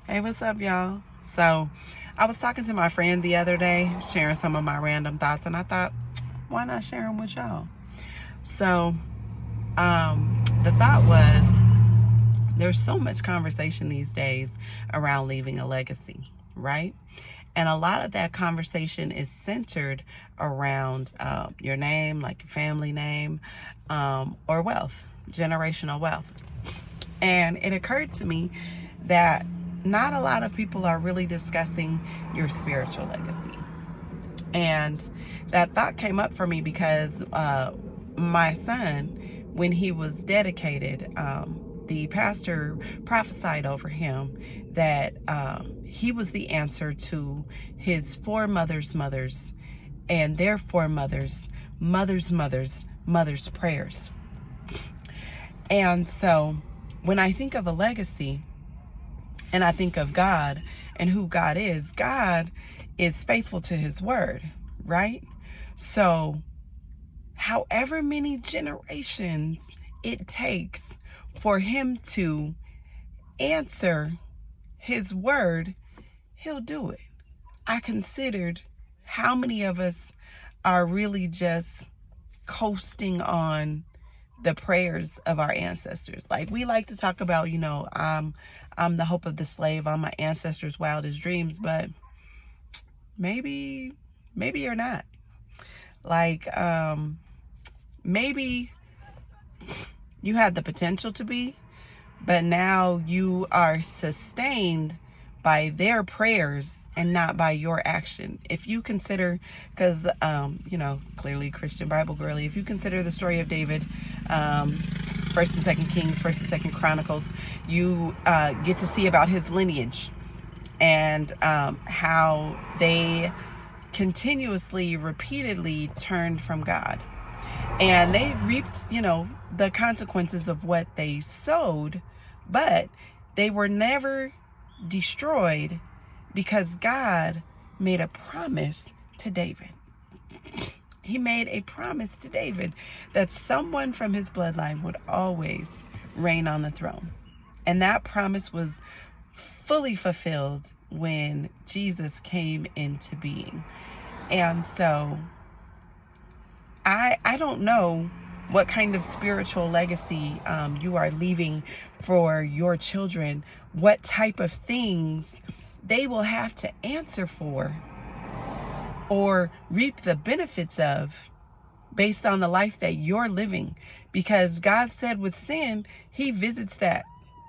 Hey, what's up, y'all? So, I was talking to my friend the other day, sharing some of my random thoughts, and I thought, why not share them with y'all? So, the thought was there's so much conversation these days around leaving a legacy, right? And a lot of that conversation is centered around your name, like your family name, or wealth, generational wealth. And it occurred to me that not a lot of people are really discussing your spiritual legacy. And that thought came up for me because my son, when he was dedicated, the pastor prophesied over him that he was the answer to his four mothers' and their four mothers' prayers. And so when I think of a legacy and I think of God and who God is faithful to his word, right? So however many generations it takes for him to answer his word, he'll do it. I considered how many of us are really just coasting on the prayers of our ancestors. Like we like to talk about, I'm the hope of the slave, I'm my ancestors' wildest dreams, but maybe you're not. Like maybe you had the potential to be, but now you are sustained by their prayers and not by your action. If you consider, because clearly Christian Bible girly, if you consider the story of David, First and Second Kings, First and Second Chronicles, you get to see about his lineage and how they continuously, repeatedly turned from God. And they reaped, the consequences of what they sowed, but they were never destroyed because God made a promise to David. He made a promise to David that someone from his bloodline would always reign on the throne. And that promise was fully fulfilled when Jesus came into being. And so I don't know what kind of spiritual legacy you are leaving for your children, what type of things they will have to answer for or reap the benefits of based on the life that you're living. Because God said with sin, he visits that,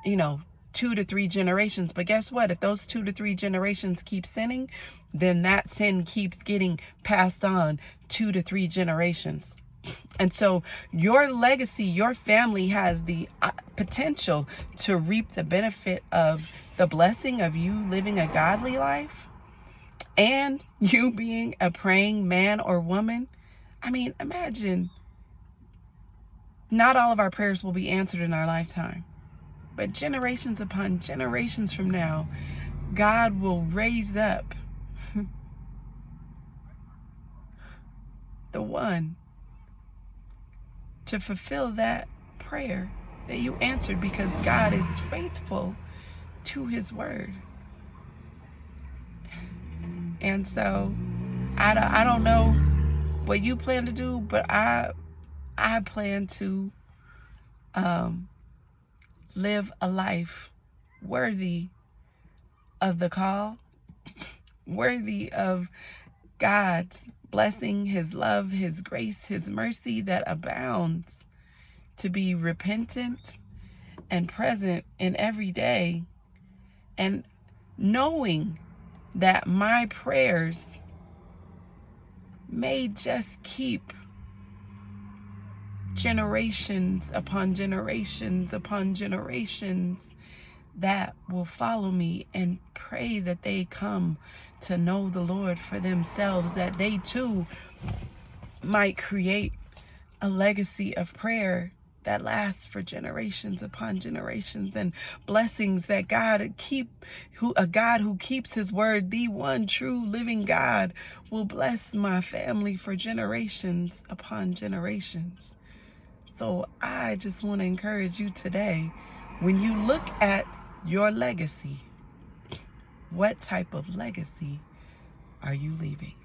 2 to 3 generations. But guess what? If those 2 to 3 generations keep sinning, then that sin keeps getting passed on 2 to 3 generations. And so your legacy, your family has the potential to reap the benefit of the blessing of you living a godly life and you being a praying man or woman. I mean, imagine not all of our prayers will be answered in our lifetime, but generations upon generations from now, God will raise up the one to fulfill that prayer that you answered, because God is faithful to his word. And so I don't know what you plan to do, but I plan to live a life worthy of the call, worthy of God's blessing, his love, his grace, his mercy that abounds, to be repentant and present in every day, and knowing that my prayers may just keep generations upon generations upon generations that will follow me and pray that they come to know the Lord for themselves, that they too might create a legacy of prayer that lasts for generations upon generations, and blessings that a God who keeps his word, the one true living God, will bless my family for generations upon generations. So I just want to encourage you today, when you look at your legacy, What type of legacy are you leaving?